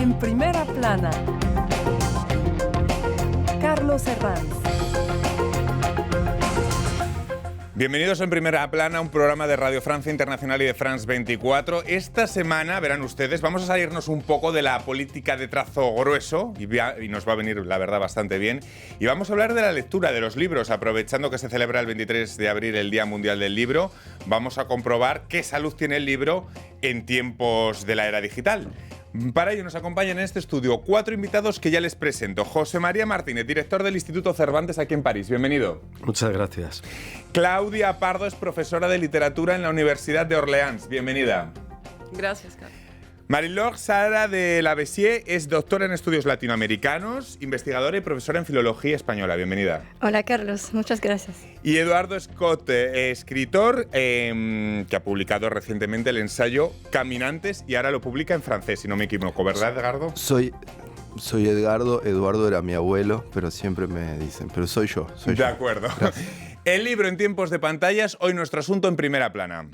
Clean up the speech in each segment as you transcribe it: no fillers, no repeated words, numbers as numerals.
En primera plana, Carlos Herranz. Bienvenidos en Primera Plana, un programa de Radio Francia Internacional y de France 24. Esta semana, verán ustedes, vamos a salirnos un poco de la política de trazo grueso y nos va a venir, la verdad, bastante bien. Y vamos a hablar de la lectura de los libros, aprovechando que se celebra el 23 de abril el Día Mundial del Libro. Vamos a comprobar qué salud tiene el libro en tiempos de la era digital. Para ello nos acompañan en este estudio 4 invitados que ya les presento. José María Martínez, director del Instituto Cervantes aquí en París. Bienvenido. Muchas gracias. Claudia Pardo es profesora de literatura en la Universidad de Orleans. Bienvenida. Gracias, Carlos. Marie-Laure Sara de la Bessier es doctora en estudios latinoamericanos, investigadora y profesora en filología española. Bienvenida. Hola, Carlos. Muchas gracias. Y Eduardo Scott, escritor que ha publicado recientemente el ensayo Caminantes y ahora lo publica en francés, si no me equivoco, ¿verdad, Edgardo? Soy Edgardo. Eduardo era mi abuelo, pero siempre me dicen, pero soy yo. De acuerdo. El libro en tiempos de pantallas, hoy nuestro asunto en Primera Plana.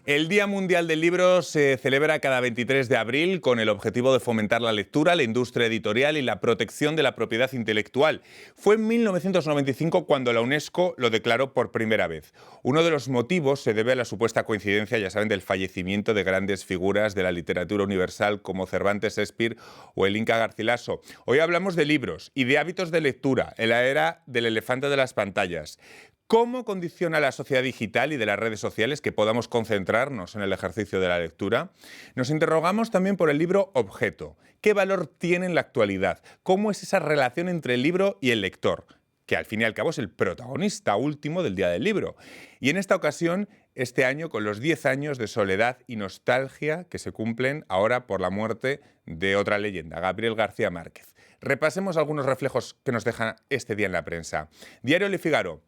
El Día Mundial del Libro se celebra cada 23 de abril con el objetivo de fomentar la lectura, la industria editorial y la protección de la propiedad intelectual. Fue en 1995 cuando la UNESCO lo declaró por primera vez. Uno de los motivos se debe a la supuesta coincidencia, ya saben, del fallecimiento de grandes figuras de la literatura universal como Cervantes, Shakespeare o el Inca Garcilaso. Hoy hablamos de libros y de hábitos de lectura en la era del elefante de las pantallas. ¿Cómo condiciona la sociedad digital y de las redes sociales que podamos concentrarnos en el ejercicio de la lectura? Nos interrogamos también por el libro objeto. ¿Qué valor tiene en la actualidad? ¿Cómo es esa relación entre el libro y el lector? Que al fin y al cabo es el protagonista último del Día del Libro. Y en esta ocasión, este año, con los 10 años de soledad y nostalgia que se cumplen ahora por la muerte de otra leyenda, Gabriel García Márquez. Repasemos algunos reflejos que nos deja este día en la prensa. Diario Le Figaro.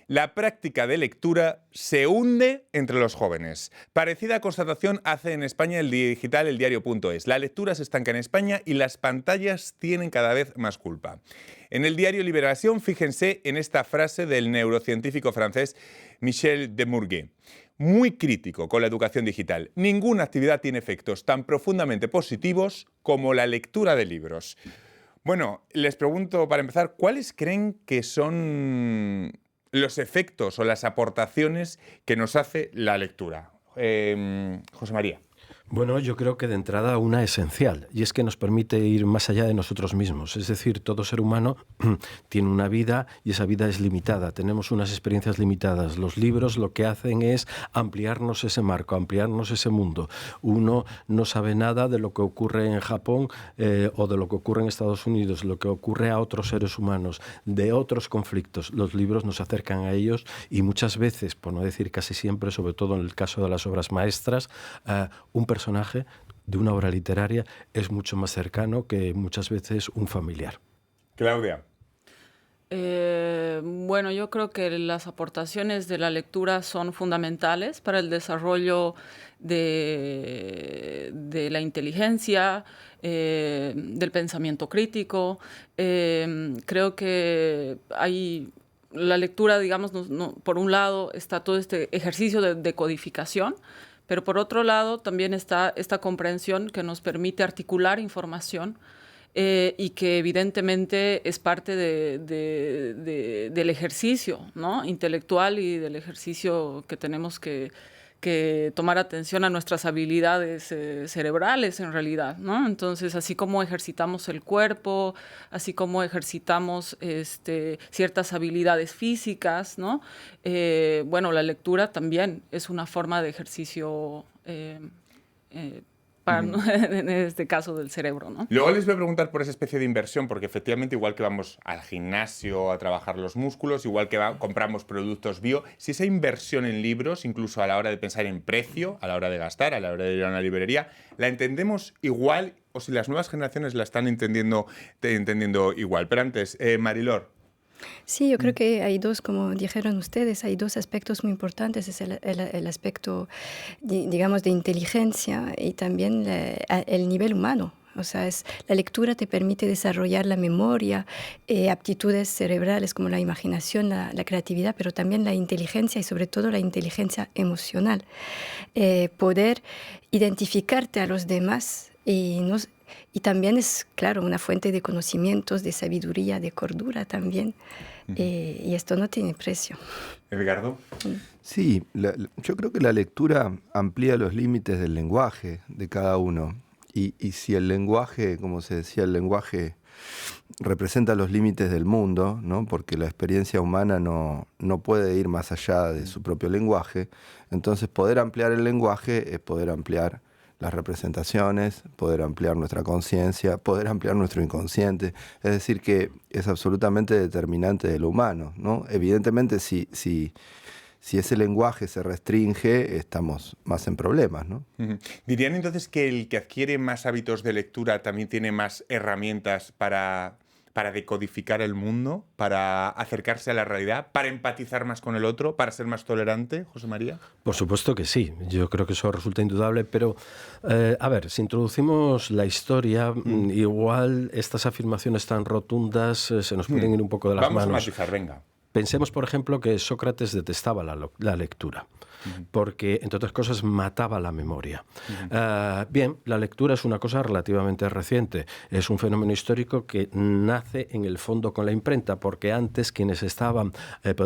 La práctica de lectura se hunde entre los jóvenes. Parecida constatación hace en España el digital El Diario.es. La lectura se estanca en España y las pantallas tienen cada vez más culpa. En el diario Liberación, fíjense en esta frase del neurocientífico francés Michel Demurguet. Muy crítico con la educación digital. Ninguna actividad tiene efectos tan profundamente positivos como la lectura de libros. Bueno, les pregunto para empezar, ¿cuáles creen que son los efectos o las aportaciones que nos hace la lectura? José María. Bueno, yo creo que de entrada una esencial, y es que nos permite ir más allá de nosotros mismos. Es decir, todo ser humano tiene una vida y esa vida es limitada. Tenemos unas experiencias limitadas. Los libros lo que hacen es ampliarnos ese marco, ampliarnos ese mundo. Uno no sabe nada de lo que ocurre en Japón o de lo que ocurre en Estados Unidos, lo que ocurre a otros seres humanos, de otros conflictos. Los libros nos acercan a ellos y muchas veces, por no decir casi siempre, sobre todo en el caso de las obras maestras, un personaje de una obra literaria es mucho más cercano que muchas veces un familiar. Claudia. Bueno, yo creo que las aportaciones de la lectura son fundamentales para el desarrollo de la inteligencia, del pensamiento crítico. Creo que la lectura, digamos, por un lado está todo este ejercicio de codificación, pero por otro lado también está esta comprensión que nos permite articular información y que evidentemente es parte del ejercicio, ¿no?, intelectual y del ejercicio que tenemos que tomar atención a nuestras habilidades cerebrales en realidad, ¿no? Entonces, así como ejercitamos el cuerpo, así como ejercitamos ciertas habilidades físicas, ¿no? Bueno, la lectura también es una forma de ejercicio en este caso del cerebro, ¿no? Luego les voy a preguntar por esa especie de inversión, porque efectivamente igual que vamos al gimnasio a trabajar los músculos, igual que compramos productos bio, si esa inversión en libros, incluso a la hora de pensar en precio, a la hora de gastar, a la hora de ir a una librería, la entendemos igual o si las nuevas generaciones la están entendiendo igual. Pero antes, Marie-Laure. Sí, yo creo que hay dos, como dijeron ustedes, hay dos aspectos muy importantes. Es el aspecto, digamos, de inteligencia y también el nivel humano. O sea, la lectura te permite desarrollar la memoria, aptitudes cerebrales como la imaginación, la creatividad, pero también la inteligencia y sobre todo la inteligencia emocional. Poder identificarte a los demás y también es, claro, una fuente de conocimientos, de sabiduría, de cordura también. Y esto no tiene precio. Edgardo. Sí, yo creo que la lectura amplía los límites del lenguaje de cada uno. Y si el lenguaje, como se decía, el lenguaje representa los límites del mundo, ¿no? Porque la experiencia humana no puede ir más allá de su propio lenguaje, entonces poder ampliar el lenguaje es poder ampliar las representaciones, poder ampliar nuestra conciencia, poder ampliar nuestro inconsciente. Es decir, que es absolutamente determinante de lo humano, ¿no? Evidentemente, si ese lenguaje se restringe, estamos más en problemas, ¿no? ¿Dirían entonces que el que adquiere más hábitos de lectura también tiene más herramientas para decodificar el mundo, para acercarse a la realidad, para empatizar más con el otro, para ser más tolerante, José María? Por supuesto que sí, yo creo que eso resulta indudable, pero a ver, si introducimos la historia, igual estas afirmaciones tan rotundas se nos pueden ir un poco de las manos. Vamos a matizar, venga. Pensemos, por ejemplo, que Sócrates detestaba la lectura, porque, entre otras cosas, mataba la memoria. Bien, la lectura es una cosa relativamente reciente. Es un fenómeno histórico que nace, en el fondo, con la imprenta, porque antes quienes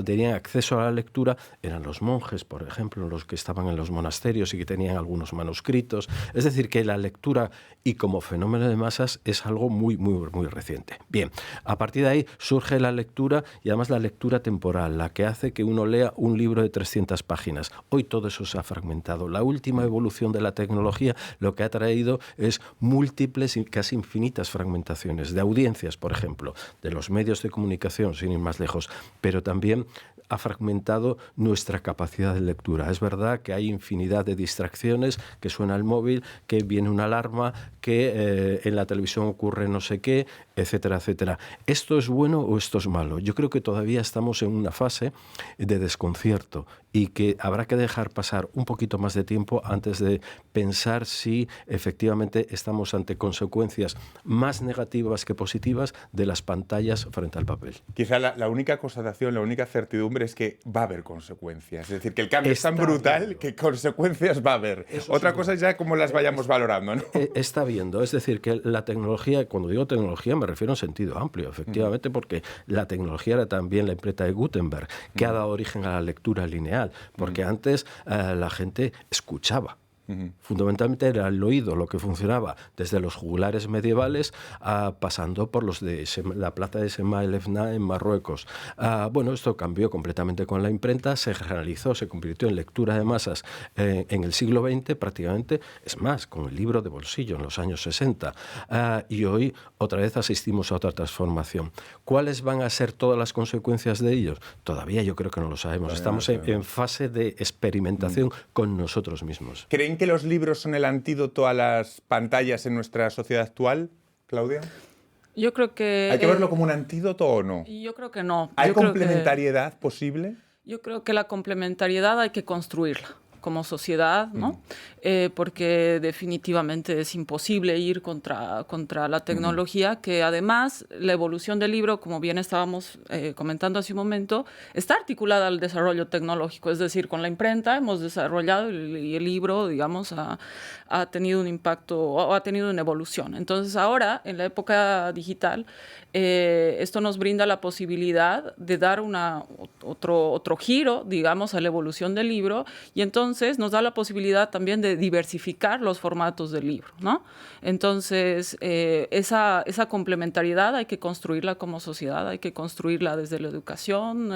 tenían acceso a la lectura eran los monjes, por ejemplo, los que estaban en los monasterios y que tenían algunos manuscritos. Es decir, que la lectura, y como fenómeno de masas, es algo muy, muy, muy reciente. Bien, a partir de ahí surge la lectura, y además la lectura temporal, la que hace que uno lea un libro de 300 páginas. Hoy todo eso se ha fragmentado. La última evolución de la tecnología lo que ha traído es múltiples y casi infinitas fragmentaciones de audiencias, por ejemplo, de los medios de comunicación, sin ir más lejos, pero también ha fragmentado nuestra capacidad de lectura. Es verdad que hay infinidad de distracciones, que suena el móvil, que viene una alarma, que en la televisión ocurre no sé qué, etcétera, etcétera. ¿Esto es bueno o esto es malo? Yo creo que todavía estamos en una fase de desconcierto y que habrá que dejar pasar un poquito más de tiempo antes de pensar si efectivamente estamos ante consecuencias más negativas que positivas de las pantallas frente al papel. Quizá la única constatación, la única certidumbre es que va a haber consecuencias. Es decir, que el cambio es tan brutal que consecuencias va a haber. Otra cosa es ya cómo las vayamos valorando, ¿no? Está viendo. Es decir, que la tecnología, cuando digo tecnología me refiero en sentido amplio, efectivamente, porque la tecnología era también la imprenta de Gutenberg, que ha dado origen a la lectura lineal, porque antes la gente escuchaba. Fundamentalmente era el oído lo que funcionaba, desde los juglares medievales pasando por los de la plaza de Sema el Efna en Marruecos. Bueno, esto cambió completamente con la imprenta, se generalizó, se convirtió en lectura de masas en el siglo XX prácticamente, es más, con el libro de bolsillo en los años 60. Y hoy otra vez asistimos a otra transformación. ¿Cuáles van a ser todas las consecuencias de ellos? Todavía yo creo que no lo sabemos. Estamos en fase de experimentación con nosotros mismos. ¿Creen que los libros son el antídoto a las pantallas en nuestra sociedad actual, Claudia? Yo creo que... ¿Hay que verlo como un antídoto o no? Yo creo que no. ¿Hay complementariedad posible? Yo creo que la complementariedad hay que construirla como sociedad, ¿no? Porque definitivamente es imposible ir contra la tecnología, que además la evolución del libro, como bien estábamos comentando hace un momento, está articulada al desarrollo tecnológico, es decir, con la imprenta hemos desarrollado y el libro, digamos, ha tenido un impacto o ha tenido una evolución. Entonces ahora, en la época digital, esto nos brinda la posibilidad de dar otro giro, digamos, a la evolución del libro, y entonces nos da la posibilidad también de diversificar los formatos del libro, ¿no? Entonces, esa complementariedad hay que construirla como sociedad, hay que construirla desde la educación,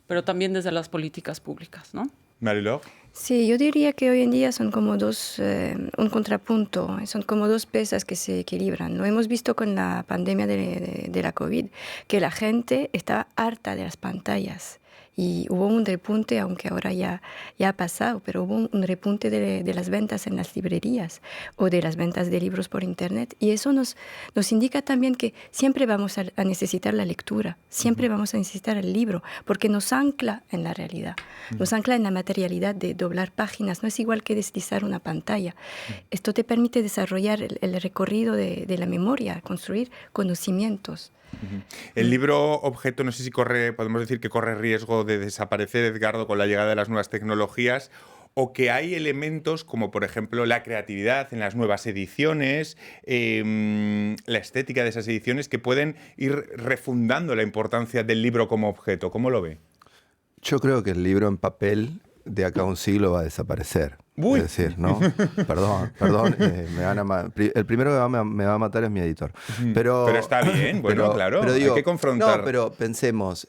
pero también desde las políticas públicas, ¿no? Marie-Laure. Sí, yo diría que hoy en día son como un contrapunto, son como dos pesas que se equilibran. Lo hemos visto con la pandemia de la COVID, que la gente estaba harta de las pantallas. Y hubo un repunte, aunque ahora ya ha pasado, pero hubo un repunte de las ventas en las librerías o de las ventas de libros por Internet. Y eso nos indica también que siempre vamos a necesitar la lectura, siempre vamos a necesitar el libro, porque nos ancla en la realidad, nos ancla en la materialidad de doblar páginas. No es igual que deslizar una pantalla. Esto te permite desarrollar el recorrido de la memoria, construir conocimientos. El libro objeto, no sé si podemos decir que corre riesgo de desaparecer, Edgardo, con la llegada de las nuevas tecnologías, o que hay elementos como, por ejemplo, la creatividad en las nuevas ediciones, la estética de esas ediciones, que pueden ir refundando la importancia del libro como objeto. ¿Cómo lo ve? Yo creo que el libro en papel de acá a un siglo va a desaparecer. Uy. Es decir, ¿no? Perdón, el primero que me va a matar es mi editor. Pero está bien, bueno, claro, pero digo, hay que confrontar. No, pero pensemos,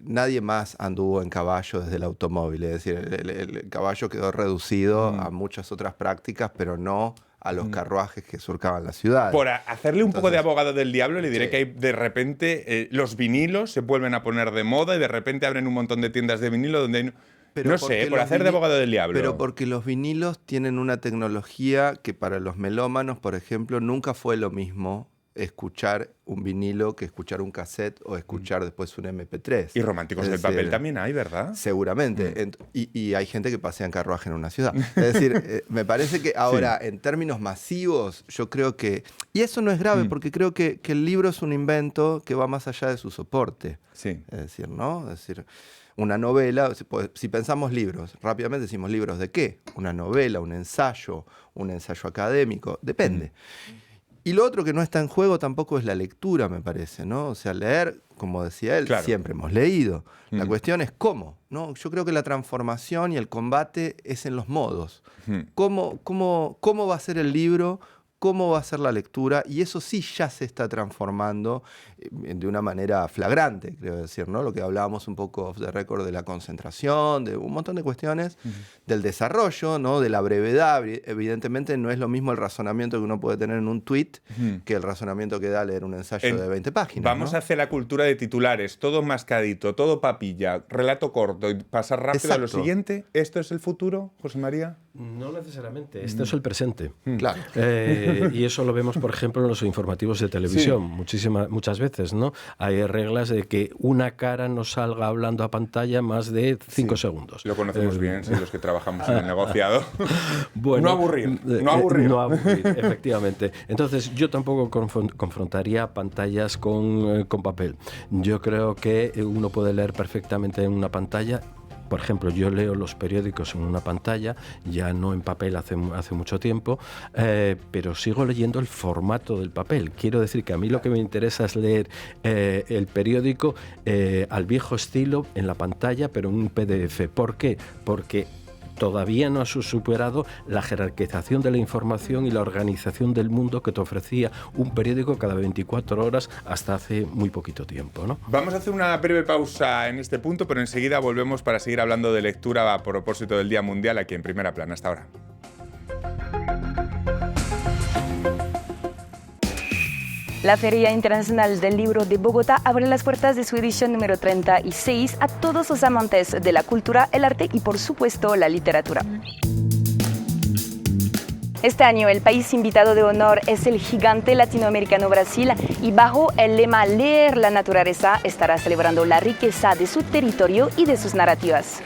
nadie más anduvo en caballo desde el automóvil, es decir, el caballo quedó reducido a muchas otras prácticas, pero no a los carruajes que surcaban la ciudad. Por hacerle un poco de abogado del diablo, le diré que hay, de repente los vinilos se vuelven a poner de moda y de repente abren un montón de tiendas de vinilo donde hay... Pero no sé, por hacer de abogado del diablo. Pero porque los vinilos tienen una tecnología que para los melómanos, por ejemplo, nunca fue lo mismo escuchar un vinilo que escuchar un cassette o escuchar después un MP3. Y románticos del papel también hay, ¿verdad? Seguramente. Y hay gente que pasea en carruaje en una ciudad. Es decir, me parece que ahora, en términos masivos, yo creo que... Y eso no es grave, porque creo que el libro es un invento que va más allá de su soporte. Sí. Es decir, ¿no? Es decir... Una novela, si pensamos libros, rápidamente decimos libros de qué, una novela, un ensayo académico, depende. Y lo otro que no está en juego tampoco es la lectura, me parece, ¿no? O sea, leer, como decía él, claro, siempre hemos leído. La cuestión es cómo, ¿no? Yo creo que la transformación y el combate es en los modos. ¿Cómo va a ser el libro? ¿Cómo va a ser la lectura? Y eso sí ya se está transformando de una manera flagrante, creo decir, ¿no? Lo que hablábamos un poco off the record de la concentración, de un montón de cuestiones, del desarrollo, ¿no? De la brevedad. Evidentemente no es lo mismo el razonamiento que uno puede tener en un tweet que el razonamiento que da leer un ensayo de 20 páginas. Vamos, ¿no?, hacia la cultura de titulares, todo mascadito, todo papilla, relato corto y pasar rápido. Exacto. A lo siguiente. ¿Esto es el futuro, José María? No necesariamente, este es el presente. Claro. Y eso lo vemos, por ejemplo, en los informativos de televisión, muchas veces, ¿no? Hay reglas de que una cara no salga hablando a pantalla más de 5 segundos. Lo conocemos bien, sí, los que trabajamos en el negociado. Bueno, no aburrir, efectivamente. Entonces, yo tampoco confrontaría pantallas con papel. Yo creo que uno puede leer perfectamente en una pantalla. Por ejemplo, yo leo los periódicos en una pantalla, ya no en papel hace mucho tiempo, pero sigo leyendo el formato del papel. Quiero decir que a mí lo que me interesa es leer el periódico al viejo estilo en la pantalla, pero en un PDF. ¿Por qué? Porque todavía no ha superado la jerarquización de la información y la organización del mundo que te ofrecía un periódico cada 24 horas hasta hace muy poquito tiempo, ¿no? Vamos a hacer una breve pausa en este punto, pero enseguida volvemos para seguir hablando de lectura a propósito del Día Mundial aquí en Primera Plana. Hasta ahora. La Feria Internacional del Libro de Bogotá abre las puertas de su edición número 36 a todos los amantes de la cultura, el arte y, por supuesto, la literatura. Este año el país invitado de honor es el gigante latinoamericano Brasil y bajo el lema Leer la naturaleza estará celebrando la riqueza de su territorio y de sus narrativas.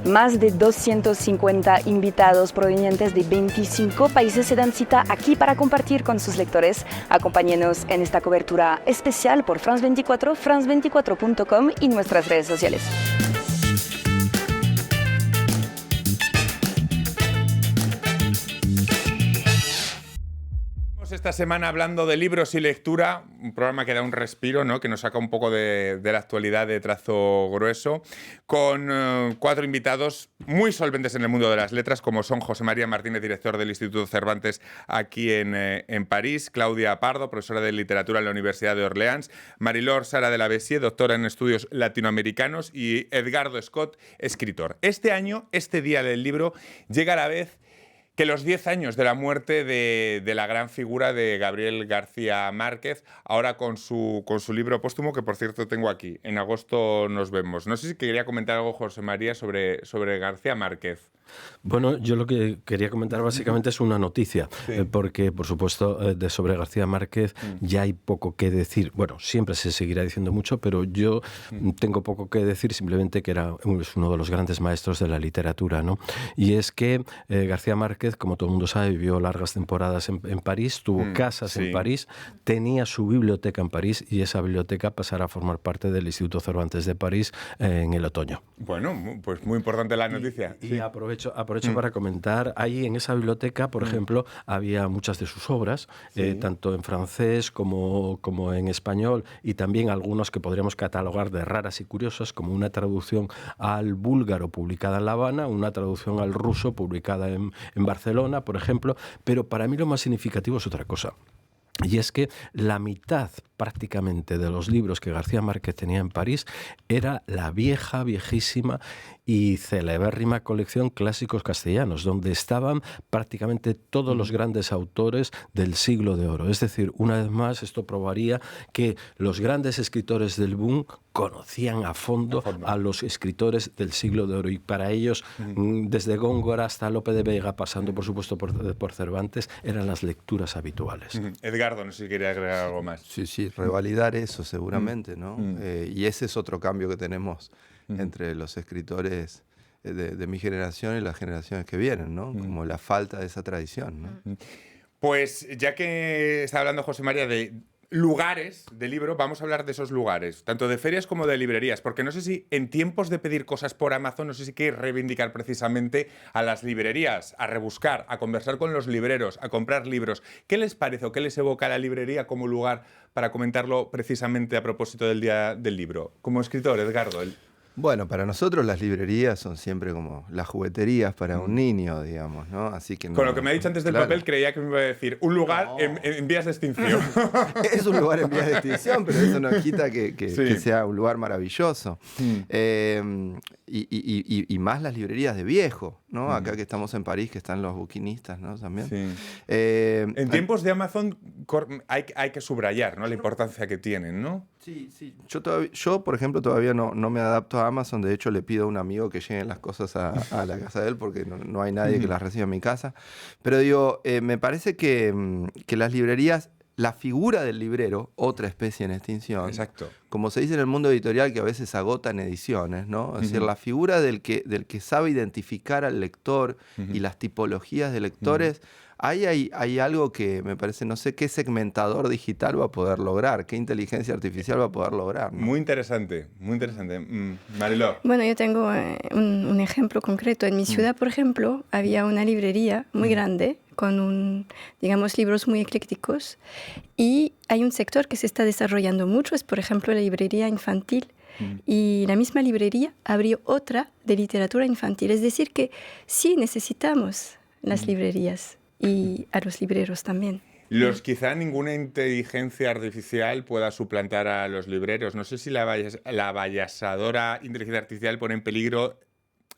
Más de 250 invitados provenientes de 25 países se dan cita aquí para compartir con sus lectores. Acompáñenos en esta cobertura especial por France 24, france24.com y nuestras redes sociales. Esta semana hablando de libros y lectura, un programa que da un respiro, ¿no?, que nos saca un poco de la actualidad de trazo grueso, con 4 invitados muy solventes en el mundo de las letras, como son José María Martínez, director del Instituto Cervantes aquí en París, Claudia Pardo, profesora de literatura en la Universidad de Orleans, Marilor Sara de la Bessier, doctora en estudios latinoamericanos, y Edgardo Scott, escritor. Este año, este Día del Libro, llega a la vez que los 10 años de la muerte de la gran figura de Gabriel García Márquez, ahora con su libro póstumo, que por cierto tengo aquí. En agosto nos vemos. No sé si quería comentar algo, José María, sobre García Márquez. Bueno, yo lo que quería comentar básicamente es una noticia, Sí. porque por supuesto sobre García Márquez ya hay poco que decir. Bueno, siempre se seguirá diciendo mucho, pero yo tengo poco que decir, simplemente que es uno de los grandes maestros de la literatura, ¿no? Y es que García Márquez, como todo el mundo sabe, vivió largas temporadas en París, tuvo casas sí. en París, tenía su biblioteca en París y esa biblioteca pasará a formar parte del Instituto Cervantes de París en el otoño. Bueno, pues muy importante la noticia. Y aprovecho para comentar, ahí en esa biblioteca, por ejemplo, había muchas de sus obras, tanto en francés como en español, y también algunos que podríamos catalogar de raras y curiosas, como una traducción al búlgaro publicada en La Habana, una traducción al ruso publicada en Barcelona, por ejemplo, pero para mí lo más significativo es otra cosa. Y es que la mitad prácticamente de los libros que García Márquez tenía en París era la viejísima y celebérrima colección Clásicos Castellanos, donde estaban prácticamente todos los grandes autores del Siglo de Oro. Es decir, una vez más, esto probaría que los grandes escritores del boom conocían a fondo a los escritores del Siglo de Oro, y para ellos, desde Góngora hasta Lope de Vega, pasando por supuesto por Cervantes, eran las lecturas habituales. Edgardo, no sé si quería agregar algo más. Sí, revalidar eso seguramente, ¿no? Y ese es otro cambio que tenemos entre los escritores de mi generación y las generaciones que vienen, ¿no? Como la falta de esa tradición, ¿no? Pues ya que está hablando José María de lugares de libro, vamos a hablar de esos lugares, tanto de ferias como de librerías, porque no sé si en tiempos de pedir cosas por Amazon, no sé si hay que reivindicar precisamente a las librerías, a rebuscar, a conversar con los libreros, a comprar libros. ¿Qué les parece o qué les evoca la librería como lugar para comentarlo precisamente a propósito del Día del Libro? Como escritor, Edgardo. Bueno, para nosotros las librerías son siempre como las jugueterías para un niño, digamos, ¿no? Así que no, Con lo que me ha dicho antes del papel, creía que me iba a decir un lugar en vías de extinción. Es un lugar en vías de extinción, pero eso no quita que sea un lugar maravilloso. Y más las librerías de viejo, ¿no? Acá que estamos en París, que están los buquinistas, ¿no? También. Sí. En tiempos de Amazon hay que subrayar, ¿no? La importancia que tienen, ¿no? Sí. Yo, por ejemplo, todavía no me adapto a Amazon. De hecho, le pido a un amigo que lleguen las cosas a la casa de él, porque no hay nadie que las reciba en mi casa. Pero digo, me parece que las librerías, la figura del librero, otra especie en extinción. Exacto. Como se dice en el mundo editorial, que a veces agotan ediciones, ¿no? Es decir, la figura del que sabe identificar al lector y las tipologías de lectores. Ahí hay algo que me parece, no sé qué segmentador digital va a poder lograr, qué inteligencia artificial va a poder lograr, ¿no? Muy interesante, muy interesante. Mariló. Bueno, yo tengo un ejemplo concreto. En mi ciudad, por ejemplo, había una librería muy grande con digamos, libros muy eclécticos, y hay un sector que se está desarrollando mucho, es por ejemplo la librería infantil. Y la misma librería abrió otra de literatura infantil. Es decir, que sí necesitamos las librerías y a los libreros también. Quizá ninguna inteligencia artificial pueda suplantar a los libreros. No sé si la avasalladora inteligencia artificial pone en peligro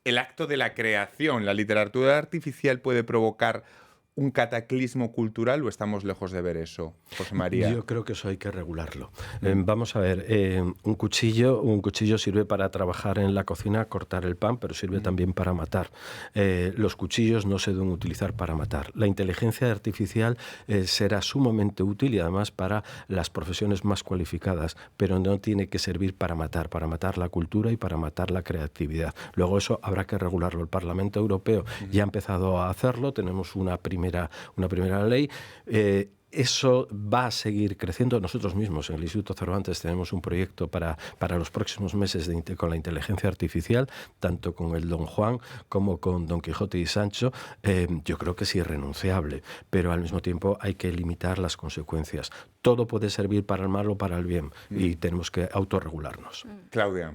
el acto de la creación. ¿La literatura artificial puede provocar un cataclismo cultural o estamos lejos de ver eso, José María? Yo creo que eso hay que regularlo. Vamos a ver, un cuchillo sirve para trabajar en la cocina, cortar el pan, pero sirve también para matar. Los cuchillos no se deben utilizar para matar. La inteligencia artificial será sumamente útil, y además para las profesiones más cualificadas, pero no tiene que servir para matar la cultura y para matar la creatividad. Luego eso habrá que regularlo. El Parlamento Europeo ya ha empezado a hacerlo, tenemos una primera ley. Eso va a seguir creciendo. Nosotros mismos en el Instituto Cervantes tenemos un proyecto para los próximos meses con la inteligencia artificial, tanto con el Don Juan como con Don Quijote y Sancho. Yo creo que es irrenunciable, pero al mismo tiempo hay que limitar las consecuencias. Todo puede servir para el mal o para el bien, y tenemos que autorregularnos. Claudia.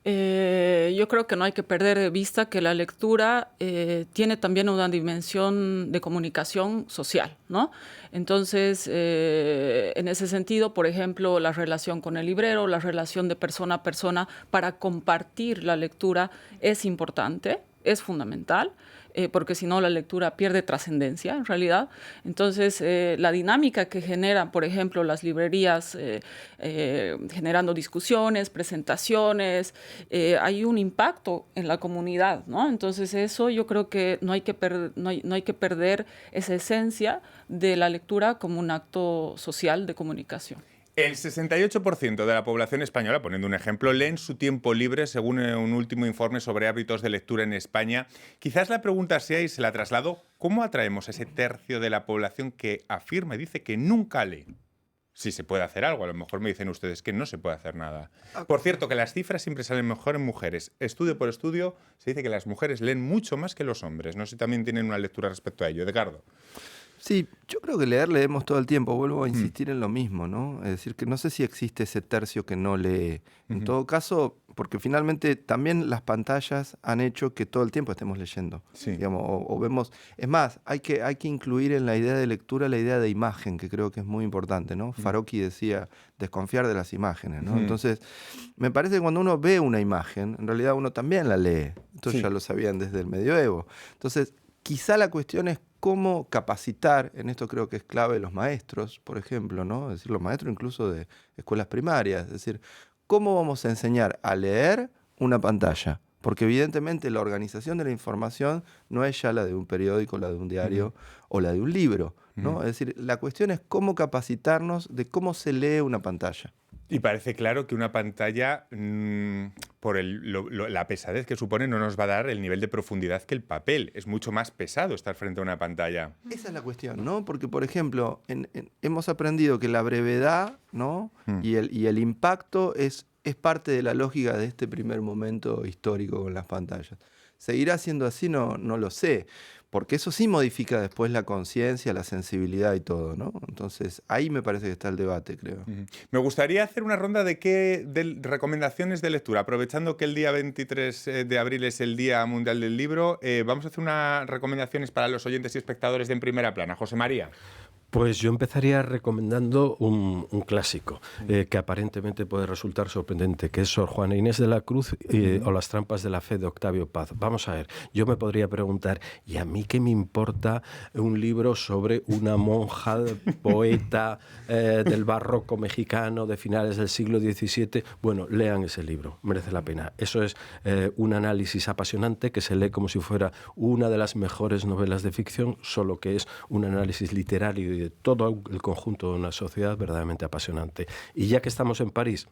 Yo creo que no hay que perder de vista que la lectura tiene también una dimensión de comunicación social, ¿no? Entonces, en ese sentido, por ejemplo, la relación con el librero, la relación de persona a persona para compartir la lectura es importante. es fundamental, porque si no la lectura pierde trascendencia en realidad. Entonces, la dinámica que generan, por ejemplo, las librerías generando discusiones, presentaciones, hay un impacto en la comunidad, ¿no? Entonces, eso yo creo que no hay que perder esa esencia de la lectura como un acto social de comunicación. El 68% de la población española, poniendo un ejemplo, lee en su tiempo libre, según un último informe sobre hábitos de lectura en España. Quizás la pregunta sea, y se la traslado, ¿cómo atraemos a ese tercio de la población que afirma y dice que nunca lee? Si se puede hacer algo, a lo mejor me dicen ustedes que no se puede hacer nada. Por cierto, que las cifras siempre salen mejor en mujeres. Estudio por estudio se dice que las mujeres leen mucho más que los hombres. No sé si también tienen una lectura respecto a ello. Edgardo. Sí, yo creo que leemos todo el tiempo. Vuelvo a insistir en lo mismo, ¿no? Es decir, que no sé si existe ese tercio que no lee. En todo caso, porque finalmente también las pantallas han hecho que todo el tiempo estemos leyendo. Sí. Digamos, o vemos. Es más, hay que incluir en la idea de lectura la idea de imagen, que creo que es muy importante, ¿no? Farocchi decía desconfiar de las imágenes, ¿no? Entonces, me parece que cuando uno ve una imagen, en realidad uno también la lee. Entonces ya lo sabían desde el medioevo. Entonces, quizá la cuestión es cómo capacitar, en esto creo que es clave los maestros, por ejemplo, ¿no? Es decir, los maestros incluso de escuelas primarias, es decir, ¿cómo vamos a enseñar a leer una pantalla? Porque evidentemente la organización de la información no es ya la de un periódico, la de un diario o la de un libro, ¿no? Es decir, la cuestión es cómo capacitarnos de cómo se lee una pantalla. Y parece claro que una pantalla, por la pesadez que supone, no nos va a dar el nivel de profundidad que el papel. Es mucho más pesado estar frente a una pantalla. Esa es la cuestión, ¿no? Porque, por ejemplo, hemos aprendido que la brevedad, ¿no? y el impacto es parte de la lógica de este primer momento histórico con las pantallas. ¿Seguirá siendo así? No lo sé. Porque eso sí modifica después la conciencia, la sensibilidad y todo, ¿no? Entonces, ahí me parece que está el debate, creo. Me gustaría hacer una ronda de recomendaciones de lectura. Aprovechando que el día 23 de abril es el Día Mundial del Libro, vamos a hacer unas recomendaciones para los oyentes y espectadores de En Primera Plana. José María. Pues yo empezaría recomendando un clásico que aparentemente puede resultar sorprendente, que es Sor Juana Inés de la Cruz o Las trampas de la fe de Octavio Paz. Vamos a ver, yo me podría preguntar, ¿y a mí qué me importa un libro sobre una monja poeta del barroco mexicano de finales del siglo XVII? Bueno, lean ese libro, merece la pena. Eso es un análisis apasionante que se lee como si fuera una de las mejores novelas de ficción, solo que es un análisis literario y de todo el conjunto de una sociedad verdaderamente apasionante. Y ya que estamos en París,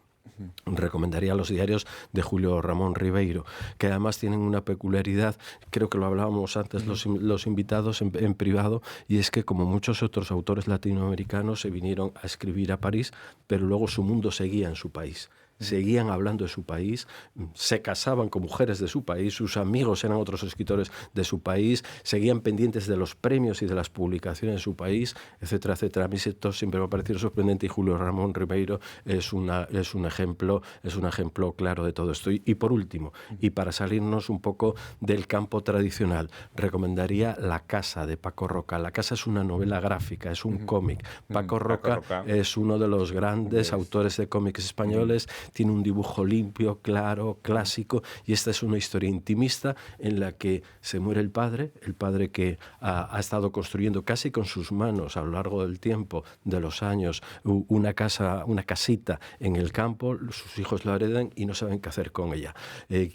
recomendaría los diarios de Julio Ramón Ribeiro, que además tienen una peculiaridad, creo que lo hablábamos antes los invitados en privado, y es que como muchos otros autores latinoamericanos se vinieron a escribir a París, pero luego su mundo seguía en su país. Seguían hablando de su país, se casaban con mujeres de su país, sus amigos eran otros escritores de su país, seguían pendientes de los premios y de las publicaciones de su país, etcétera, etcétera. A mí esto siempre me ha parecido sorprendente y Julio Ramón Ribeiro es un ejemplo claro de todo esto. Y por último, y para salirnos un poco del campo tradicional, recomendaría La Casa de Paco Roca. La Casa es una novela gráfica, es un cómic. Paco Roca es uno de los grandes autores de cómics españoles. Tiene un dibujo limpio, claro, clásico, y esta es una historia intimista en la que se muere el padre que ha estado construyendo casi con sus manos a lo largo del tiempo, de los años, una casita en el campo, sus hijos la heredan y no saben qué hacer con ella.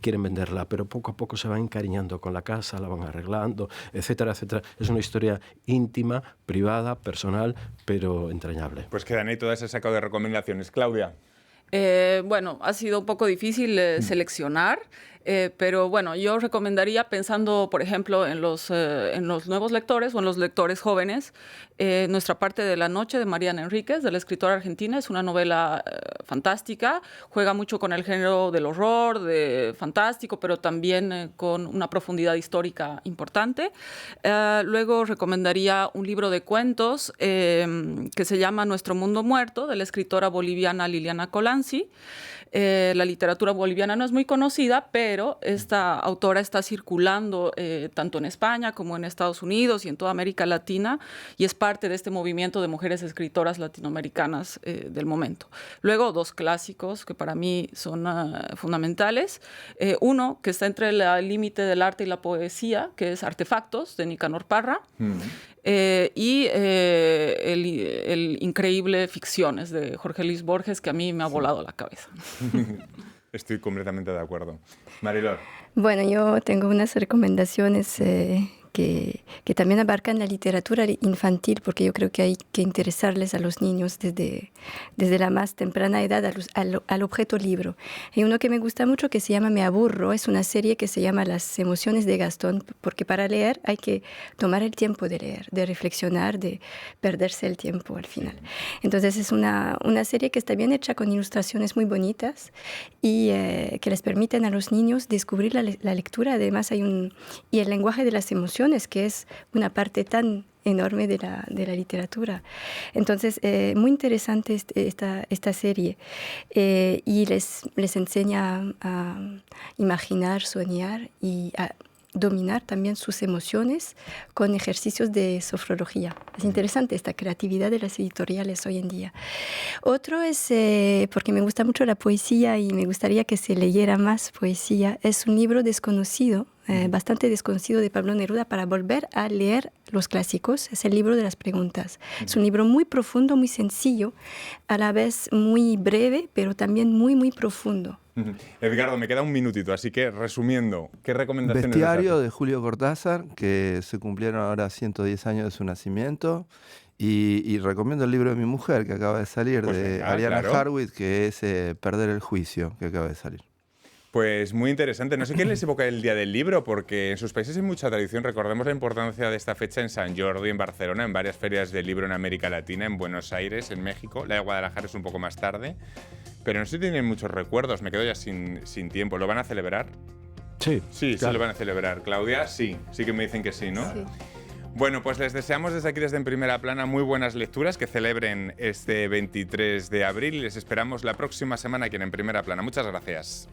Quieren venderla, pero poco a poco se van encariñando con la casa, la van arreglando, etcétera, etcétera. Es una historia íntima, privada, personal, pero entrañable. Pues quedan ahí todas esas sacado de recomendaciones. Claudia. Bueno, ha sido un poco difícil seleccionar, pero bueno, yo recomendaría, pensando, por ejemplo, en los nuevos lectores o en los lectores jóvenes, Nuestra parte de la noche de Mariana Enríquez, de la escritora argentina. Es una novela fantástica, juega mucho con el género del horror, de fantástico, pero también con una profundidad histórica importante. Luego recomendaría un libro de cuentos que se llama Nuestro Mundo Muerto, de la escritora boliviana Liliana Colanzi. La literatura boliviana no es muy conocida, pero esta autora está circulando tanto en España como en Estados Unidos y en toda América Latina, y es parte de este movimiento de mujeres escritoras latinoamericanas del momento. Luego, dos clásicos que para mí son fundamentales. Uno, que está entre el límite del arte y la poesía, que es Artefactos, de Nicanor Parra, y el increíble Ficciones, de Jorge Luis Borges, que a mí me ha volado la cabeza. Estoy completamente de acuerdo. Marilor. Bueno, yo tengo unas recomendaciones que también abarcan la literatura infantil, porque yo creo que hay que interesarles a los niños desde la más temprana edad al objeto libro. Hay uno que me gusta mucho que se llama Me aburro, es una serie que se llama Las emociones de Gastón, porque para leer hay que tomar el tiempo de leer, de reflexionar, de perderse el tiempo al final. Entonces es una serie que está bien hecha con ilustraciones muy bonitas y que les permiten a los niños descubrir la lectura. Además y el lenguaje de las emociones, que es una parte tan enorme de la literatura. Entonces, muy interesante esta serie y les enseña a imaginar, soñar y a dominar también sus emociones con ejercicios de sofrología. Es interesante esta creatividad de las editoriales hoy en día. Otro es, porque me gusta mucho la poesía y me gustaría que se leyera más poesía, es un libro desconocido, bastante desconocido, de Pablo Neruda, para volver a leer los clásicos. Es el libro de las preguntas. Es un libro muy profundo, muy sencillo, a la vez muy breve, pero también muy, muy profundo. Edgardo, me queda un minutito, así que resumiendo, ¿qué recomendaciones? Bestiario de Julio Cortázar, que se cumplieron ahora 110 años de su nacimiento. Y recomiendo el libro de mi mujer, que acaba de salir, pues de Ariana Harwitz, que es Perder el juicio, que acaba de salir. Pues muy interesante. No sé quién les evoca el Día del Libro, porque en sus países hay mucha tradición. Recordemos la importancia de esta fecha en San Jordi, en Barcelona, en varias ferias del libro en América Latina, en Buenos Aires, en México. La de Guadalajara es un poco más tarde. Pero no sé si tienen muchos recuerdos, me quedo ya sin tiempo. ¿Lo van a celebrar? Sí. Sí, claro. Sí lo van a celebrar. Claudia, sí que me dicen que sí, ¿no? Sí. Bueno, pues les deseamos desde aquí, desde En Primera Plana, muy buenas lecturas, que celebren este 23 de abril y les esperamos la próxima semana aquí en Primera Plana. Muchas gracias.